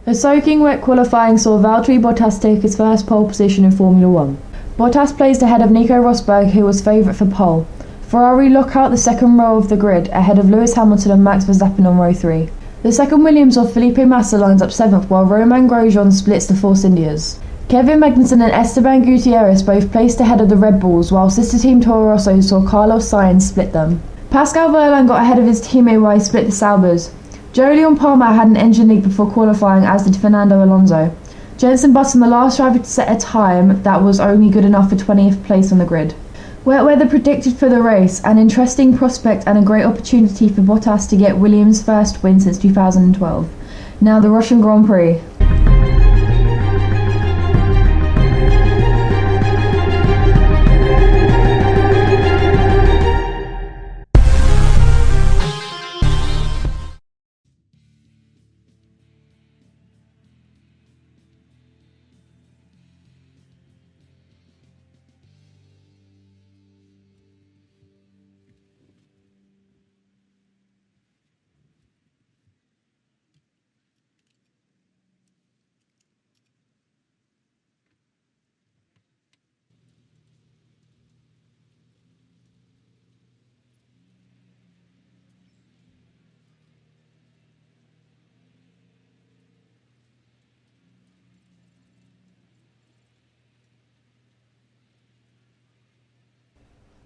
A soaking wet qualifying saw Valtteri Bottas take his first pole position in Formula 1. Bottas placed ahead of Nico Rosberg, who was favourite for pole. Ferrari lock out the second row of the grid ahead of Lewis Hamilton and Max Verstappen on row 3. The second Williams of Felipe Massa lines up 7th, while Romain Grosjean splits the Force Indias. Kevin Magnussen and Esteban Gutierrez both placed ahead of the Red Bulls, while sister team Toro Rosso saw Carlos Sainz split them. Pascal Wehrlein got ahead of his teammate while he split the Saubers. Jolyon Palmer had an engine leak before qualifying, as did Fernando Alonso. Jenson Button, the last driver to set a time that was only good enough for 20th place on the grid. Wet weather predicted for the race, an interesting prospect and a great opportunity for Bottas to get Williams' first win since 2012. Now the Russian Grand Prix.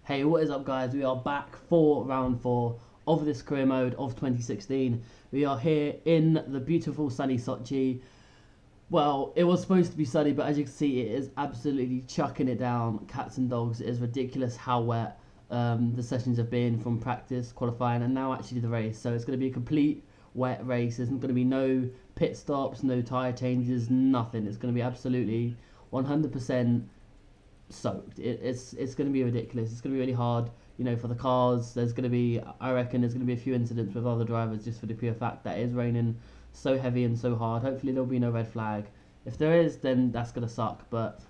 Hey, what is up guys? We are back for round 4 of this career mode of 2016. We are here in the beautiful sunny Sochi. Well, it was supposed to be sunny, but as you can see, it is absolutely chucking it down. Cats and dogs. It is ridiculous how wet the sessions have been from practice, qualifying, and now actually the race. So it's going to be a complete wet race. There's going to be no pit stops, no tyre changes, nothing. It's going to be absolutely 100% soaked. It's going to be ridiculous. It's going to be really hard, for the cars. There's going to be, I reckon, there's going to be a few incidents with other drivers just for the pure fact that it is raining so heavy and so hard. Hopefully there'll be no red flag. If there is, then that's going to suck, but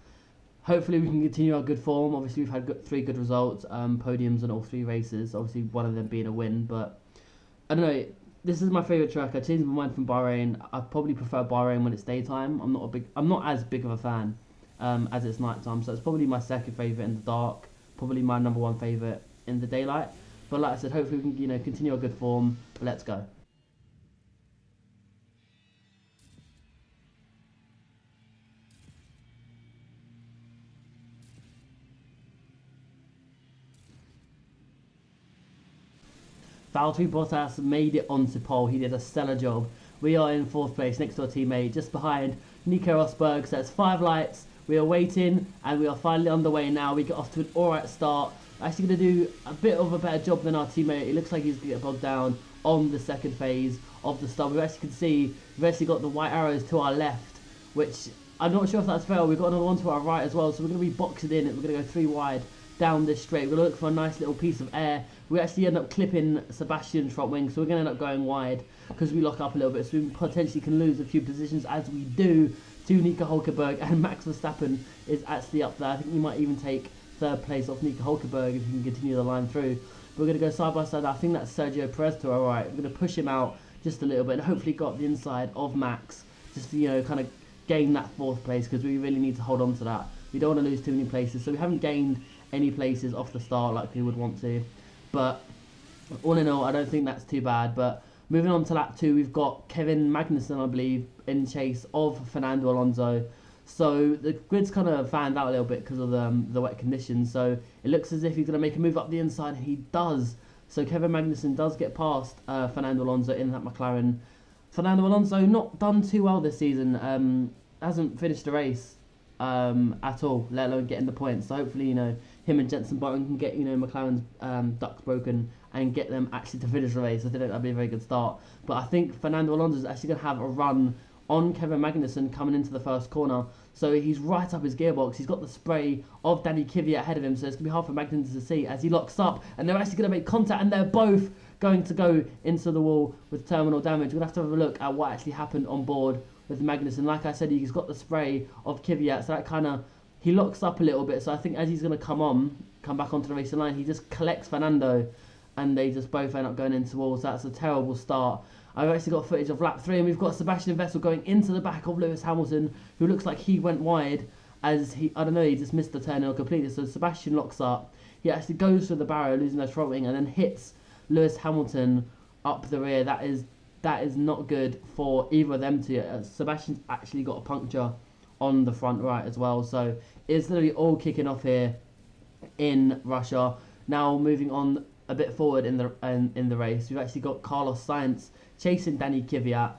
hopefully we can continue our good form. Obviously we've had 3 good results, podiums in all 3 races, obviously one of them being a win, but I don't know, this is my favourite track. I changed my mind from Bahrain. I probably prefer Bahrain when it's daytime. I'm not as big of a fan as it's nighttime, so it's probably my second favourite in the dark, probably my number 1 favourite in the daylight. But like I said, hopefully we can continue our good form. Let's go. Valtteri Bottas made it onto pole. He did a stellar job. We are in 4th place next to our teammate, just behind Nico Rosberg. So it's 5 lights. We are waiting, and we are finally underway now. We got off to an alright start. Actually going to do a bit of a better job than our teammate. It looks like he's going to get bogged down on the second phase of the start. We actually can see we've actually got the white arrows to our left, which I'm not sure if that's fair. We've got another one to our right as well. So we're going to be boxing in. We're going to go 3 wide down this straight. We're going to look for a nice little piece of air. We actually end up clipping Sebastian's front wing, so we're going to end up going wide because we lock up a little bit. So we potentially can lose a few positions as we do to Nico Hulkenberg, and Max Verstappen is actually up there. I think he might even take 3rd place off Nico Hulkenberg if he can continue the line through. But we're going to go side by side. I think that's Sergio Perez to our right. We're going to push him out just a little bit and hopefully got the inside of Max just to, kind of gain that 4th place, because we really need to hold on to that. We don't want to lose too many places, so we haven't gained any places off the start like we would want to. But all in all, I don't think that's too bad. But moving on to lap 2, we've got Kevin Magnussen, I believe, in chase of Fernando Alonso. So the grid's kind of fanned out a little bit because of the wet conditions. So it looks as if he's going to make a move up the inside, and he does. So Kevin Magnussen does get past Fernando Alonso in that McLaren. Fernando Alonso not done too well this season. Hasn't finished the race at all, let alone getting the points. So hopefully, him and Jenson Button can get, McLaren's ducks broken and get them actually to finish the race. I think that'd be a very good start. But I think Fernando Alonso is actually going to have a run on Kevin Magnussen coming into the first corner. So he's right up his gearbox. He's got the spray of Danny Kvyat ahead of him, so it's going to be hard for Magnussen to see as he locks up, and they're actually going to make contact, and they're both going to go into the wall with terminal damage. We're going to have to have a look at what actually happened on board with Magnussen. Like I said, he's got the spray of Kvyat, so that kind of, he locks up a little bit. So I think as he's going to come back onto the racing line, he just collects Fernando, and they just both end up going into walls. That's a terrible start. I've actually got footage of lap 3, and we've got Sebastian Vettel going into the back of Lewis Hamilton, who looks like he went wide as he just missed the turn completely. So Sebastian locks up. He actually goes through the barrier, losing his front wing, and then hits Lewis Hamilton up the rear. That is not good for either of them to. Sebastian's actually got a puncture on the front right as well. So it's literally all kicking off here in Russia. Now moving on a bit forward in the race, we've actually got Carlos Sainz chasing Danny Kvyat,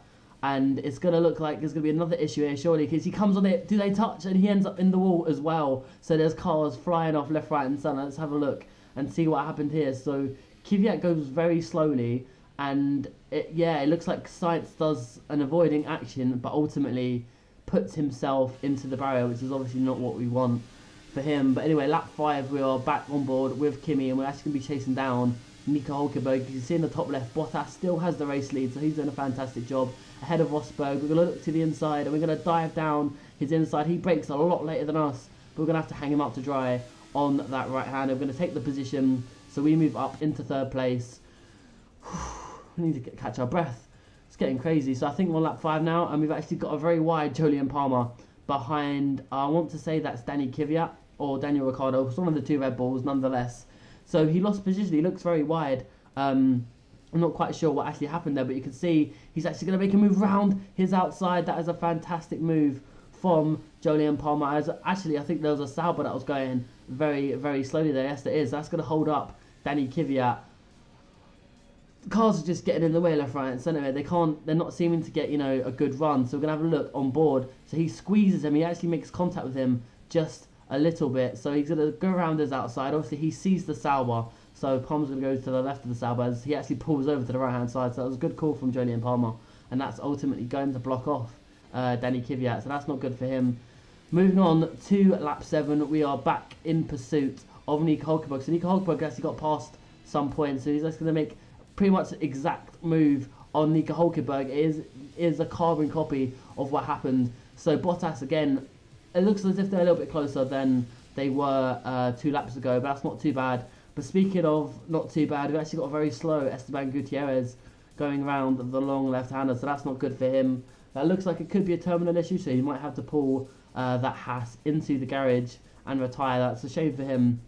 and it's going to look like there's going to be another issue here surely, because he comes on it, do they touch, and he ends up in the wall as well. So there's cars flying off left, right and centre. Let's have a look and see what happened here. So Kvyat goes very slowly, and it looks like Sainz does an avoiding action, but ultimately puts himself into the barrier, which is obviously not what we want for him. But anyway, lap 5, we are back on board with Kimi, and we're actually going to be chasing down Nico Hülkenberg. You can see in the top left, Bottas still has the race lead, so he's doing a fantastic job ahead of Rosberg. We're going to look to the inside, and we're going to dive down his inside. He brakes a lot later than us, but we're going to have to hang him up to dry on that right hand. We're going to take the position, so we move up into 3rd place. We need to catch our breath. It's getting crazy. So I think we're on lap 5 now, and we've actually got a very wide Jolyon Palmer behind, I want to say that's Danny Kvyat or Daniel Ricciardo. It's one of the 2 Red Bulls nonetheless. So he lost position, he looks very wide. I'm not quite sure what actually happened there, but you can see he's actually going to make a move round his outside. That is a fantastic move from Jolyon Palmer. I think there was a Sauber that was going very, very slowly there. Yes, there is. That's going to hold up Danny Kvyat. The cars are just getting in the way left, right and centre. They're not seeming to get, a good run. So we're going to have a look on board. So he squeezes him. He actually makes contact with him just a little bit. So he's going to go around his outside. Obviously, he sees the Sauber. So Palmer's going to go to the left of the Sauber as he actually pulls over to the right-hand side. So that was a good call from Jolyon Palmer. And that's ultimately going to block off Danny Kvyat. So that's not good for him. Moving on to lap 7, we are back in pursuit of Nico Hülkenberg. So Nico Hülkenberg actually got past some points. So he's just going to make pretty much the exact move on Nico Hülkenberg. It is a carbon copy of what happened. So Bottas, again, it looks as if they're a little bit closer than they were 2 laps ago, but that's not too bad. But speaking of not too bad, we've actually got a very slow Esteban Gutierrez going around the long left-hander, so that's not good for him. That looks like it could be a terminal issue, so he might have to pull that Haas into the garage and retire. That's a shame for him.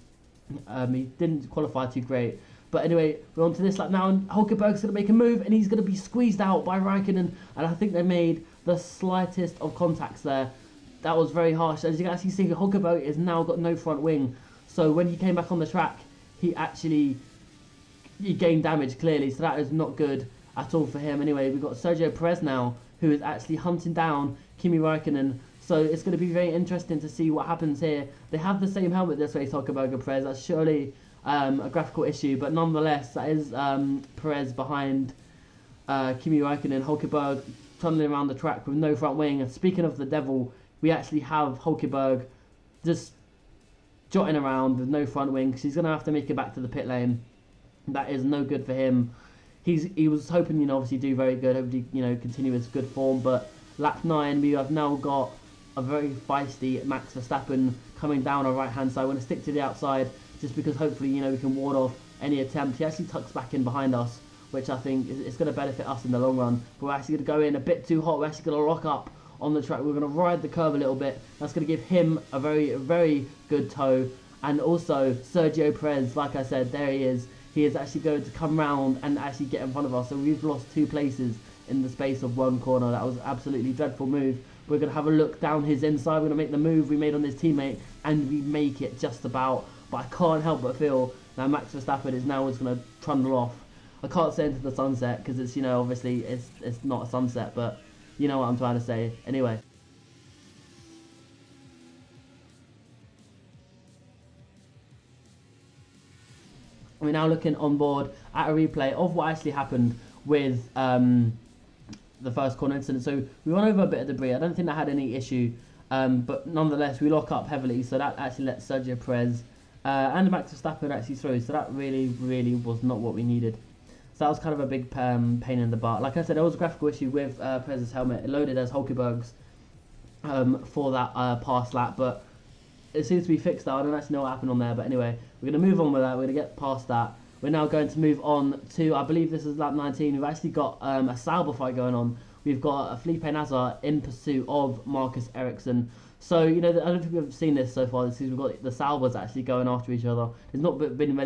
He didn't qualify too great. But anyway, we're on to this lap now, and Hulkenberg's going to make a move, and he's going to be squeezed out by Raikkonen, and I think they made the slightest of contacts there. That was very harsh. As you can actually see, Hulkenberg has now got no front wing, so when he came back on the track, he gained damage clearly, so that is not good at all for him. Anyway, we've got Sergio Perez now, who is actually hunting down Kimi Raikkonen, so it's going to be very interesting to see what happens here. They have the same helmet this race, Hulkenberg and Perez. That's surely a graphical issue, but nonetheless, that is Perez behind Kimi Raikkonen. Hulkenberg tunneling around the track with no front wing. And speaking of the devil, we actually have Hulkenberg just jotting around with no front wing, because he's going to have to make it back to the pit lane. That is no good for him. He was hoping, obviously do very good, hopefully, continue his good form, but lap 9, we have now got a very feisty Max Verstappen coming down our right-hand side. We're going to stick to the outside, just because hopefully, we can ward off any attempt. He actually tucks back in behind us, which I think is going to benefit us in the long run. But we're actually going to go in a bit too hot. We're actually going to lock up on the track. We're going to ride the curve a little bit. That's going to give him a very, very good tow. And also, Sergio Perez, like I said, there he is. He is actually going to come round and actually get in front of us. So we've lost 2 places in the space of 1 corner. That was an absolutely dreadful move. We're going to have a look down his inside. We're going to make the move we made on his teammate, and we make it just about. But I can't help but feel that Max Verstappen is now going to trundle off. I can't say into the sunset, because it's, obviously it's not a sunset, but you know what I'm trying to say. Anyway. We're now looking on board at a replay of what actually happened with the first corner incident. So we went over a bit of debris. I don't think that had any issue, but nonetheless we lock up heavily. So that actually let Sergio Perez and Max Verstappen actually through. So that really, really was not what we needed. So that was kind of a big pain in the butt. Like I said, there was a graphical issue with Perez's helmet. It loaded as Hulkenberg's for that past lap, but it seems to be fixed now. I don't actually know what happened on there, but anyway, we're going to move on with that. We're going to get past that. we're now going to move on to, I believe this is lap 19. We've actually got a Sauber fight going on. We've got Felipe Nasr in pursuit of Marcus Ericsson. So, I don't think we've seen this so far this season. We've got the Saubers actually going after each other. There's not been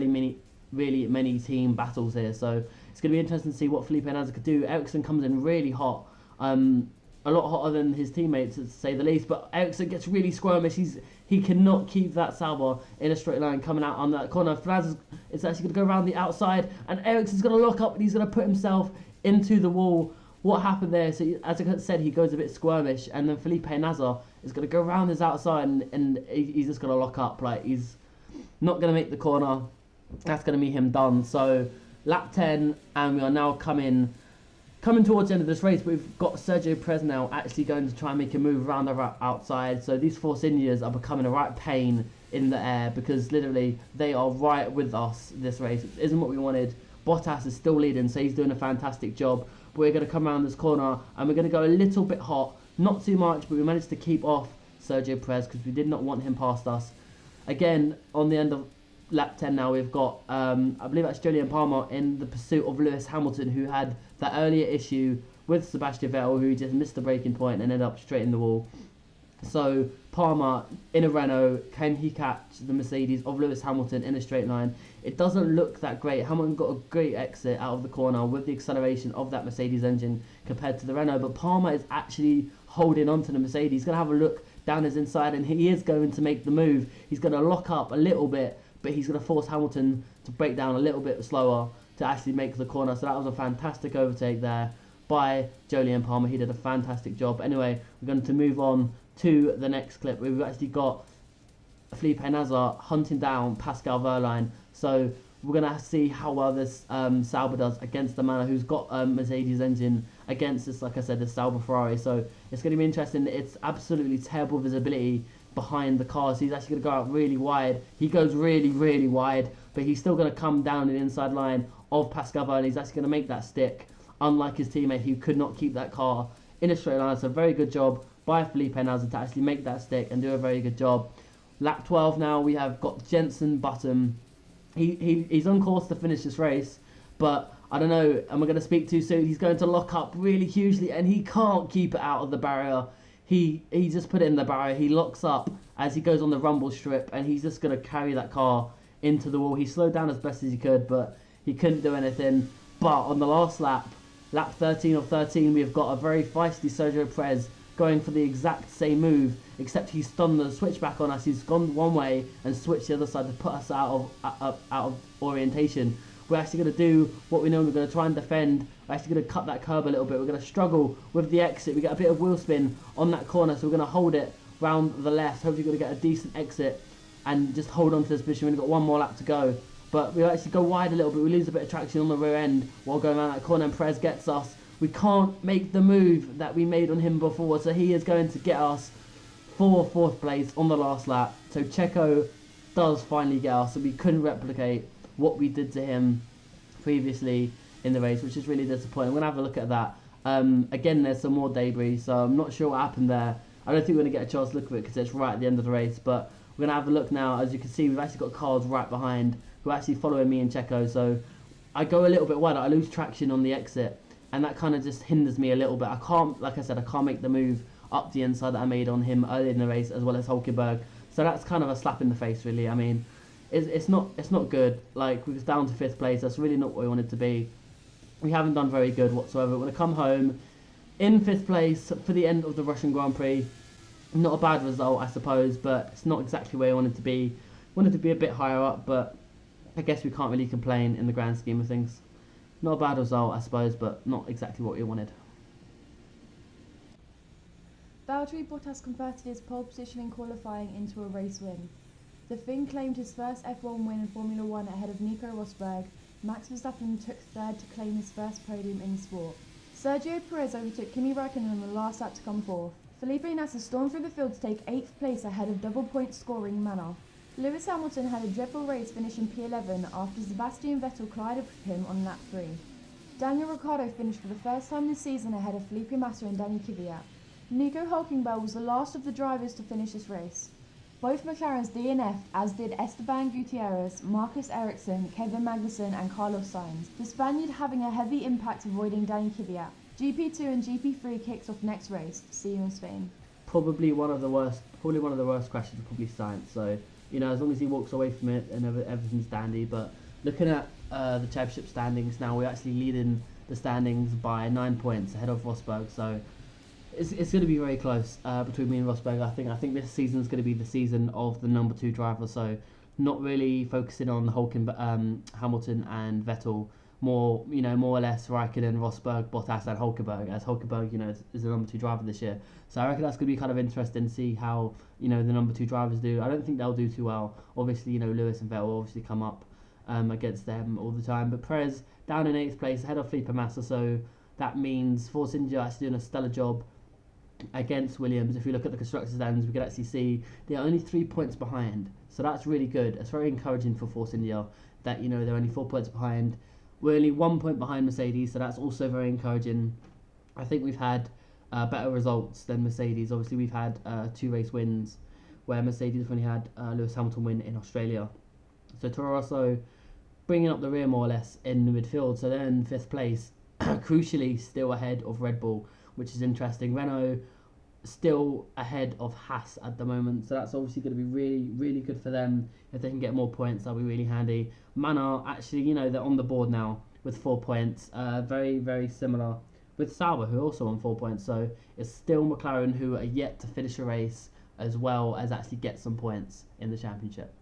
really many team battles here, so it's going to be interesting to see what Felipe Nasr could do. Ericsson comes in really hot, a lot hotter than his teammates, to say the least, but Ericsson gets really squirmish. He cannot keep that Sauber in a straight line coming out on that corner. Franz is actually going to go around the outside, and Ericsson's going to lock up, and he's going to put himself into the wall. What happened there? So, as I said, he goes a bit squirmish, and then Felipe Nasr is going to go around his outside, and he's just going to lock up. Like, he's not going to make the corner. That's going to be him done. So, lap 10, and we are now coming towards the end of this race. But we've got Sergio Perez now actually going to try and make a move around the outside. So, these Force Indias are becoming a right pain in the air, because literally they are right with us this race. It isn't what we wanted. Bottas is still leading, so he's doing a fantastic job. But we're going to come around this corner, and we're going to go a little bit hot. Not too much, but we managed to keep off Sergio Perez because we did not want him past us. Again, on the end of lap 10 now, we've got, I believe that's Julian Palmer in the pursuit of Lewis Hamilton, who had that earlier issue with Sebastian Vettel, who just missed the braking point and ended up straight in the wall. So Palmer in a Renault, can he catch the Mercedes of Lewis Hamilton in a straight line? It doesn't look that great. Hamilton got a great exit out of the corner with the acceleration of that Mercedes engine compared to the Renault, but Palmer is actually holding on to the Mercedes. He's going to have a look down his inside, and he is going to make the move. He's going to lock up a little bit, but he's going to force Hamilton to break down a little bit slower to actually make the corner. So that was a fantastic overtake there by Jolyon Palmer. He did a fantastic job. Anyway, we're going to move on to the next clip. We've actually got Felipe Nasr hunting down Pascal Wehrlein. So we're going to see how well this Sauber does against the man who's got a Mercedes engine against this, like I said, this Sauber Ferrari. So it's going to be interesting. It's absolutely terrible visibility behind the car. So he's actually going to go out really wide. He goes really, really wide, but he's still going to come down the inside line of Pascal Wehrlein. He's actually going to make that stick, unlike his teammate who could not keep that car in a straight line. So a very good job by Felipe Nasr to actually make that stick and do a very good job. Lap 12 now, we have got Jenson Button. He's on course to finish this race, but I don't know, am I going to speak too soon? He's going to lock up really hugely, and he can't keep it out of the barrier. He just put it in the barrier. He locks up as he goes on the rumble strip, and he's just going to carry that car into the wall. He slowed down as best as he could, but he couldn't do anything. But on the last lap 13 of 13, we've got a very feisty Sergio Perez going for the exact same move, except he's done the switchback on us. He's gone one way and switched the other side to put us out of orientation. We're actually going to do what we know. We're going to try and defend. We're actually going to cut that curb a little bit. We're going to struggle with the exit. We get a bit of wheel spin on that corner, so we're going to hold it round the left. Hopefully we're going to get a decent exit and just hold on to this position. We've got one more lap to go. But we actually go wide a little bit. We lose a bit of traction on the rear end while going around that corner, and Perez gets us. We can't make the move that we made on him before, so he is going to get us for 4th place on the last lap. So Checo does finally get us, so we couldn't replicate what we did to him previously in the race, which is really disappointing. We're going to have a look at that. Again, there's some more debris, so I'm not sure what happened there. I don't think we're going to get a chance to look at it because it's right at the end of the race, but we're going to have a look now. As you can see, we've actually got cars right behind who are actually following me and Checo, so I go a little bit wider. I lose traction on the exit, and that kind of just hinders me a little bit. I can't, like I said, I can't make the move up the inside that I made on him earlier in the race, as well as Hulkenberg. So that's kind of a slap in the face, really. I mean, it's not good. Like, we was down to 5th place. That's really not what we wanted to be. We haven't done very good whatsoever. We're going to come home in 5th place for the end of the Russian Grand Prix. Not a bad result, I suppose, but it's not exactly where I wanted to be. Wanted to be a bit higher up, but I guess we can't really complain in the grand scheme of things. Not a bad result, I suppose, but not exactly what we wanted. Valtteri Bottas converted his pole position in qualifying into a race win. The Finn claimed his first F1 win in Formula 1 ahead of Nico Rosberg. Max Verstappen took 3rd to claim his first podium in sport. Sergio Perez overtook Kimi Räikkönen on the last lap to come 4th. Felipe Nasr stormed through the field to take 8th place ahead of double point scoring Manor. Lewis Hamilton had a dreadful race, finishing P11 after Sebastian Vettel collided with him on lap 3. Daniel Ricciardo finished for the first time this season ahead of Felipe Massa and Danny Kvyat. Nico Hulkenberg was the last of the drivers to finish this race. Both McLarens DNF'd, as did Esteban Gutierrez, Marcus Ericsson, Kevin Magnussen and Carlos Sainz, the Spaniard having a heavy impact avoiding Danny Kvyat. GP2 and GP3 kicks off next race. See you in Spain. Probably one of the worst crashes, probably Sainz. So, as long as he walks away from it and everything's dandy. But looking at the championship standings now, we're actually leading the standings by 9 points ahead of Rosberg. So it's going to be very close between me and Rosberg. I think this season is going to be the season of the number 2 driver. So not really focusing on Hamilton and Vettel. More or less Raikkonen, Rosberg, Bottas and Hulkenberg, as Hulkenberg, is the number 2 driver this year. So I reckon that's going to be kind of interesting to see how, the number 2 drivers do. I don't think they'll do too well. Obviously, Lewis and Vettel will obviously come up against them all the time. But Perez down in 8th place, ahead of Felipe Massa, so that means Force India actually doing a stellar job against Williams. If we look at the constructors' standings, we can actually see they are only 3 points behind. So that's really good. It's very encouraging for Force India that, they're only 4 points behind. We're only 1 point behind Mercedes, so that's also very encouraging. I think we've had better results than Mercedes. Obviously, we've had 2 race wins, where Mercedes have only had Lewis Hamilton win in Australia. So Toro Rosso bringing up the rear more or less in the midfield. So they're in 5th place, crucially still ahead of Red Bull, which is interesting. Renault still ahead of Haas at the moment, so that's obviously going to be really, really good for them. If they can get more points, that'll be really handy. Manor, actually, they're on the board now with 4 points, very, very similar with Sauber, who are also on 4 points. So it's still McLaren, who are yet to finish a race, as well as actually get some points in the championship.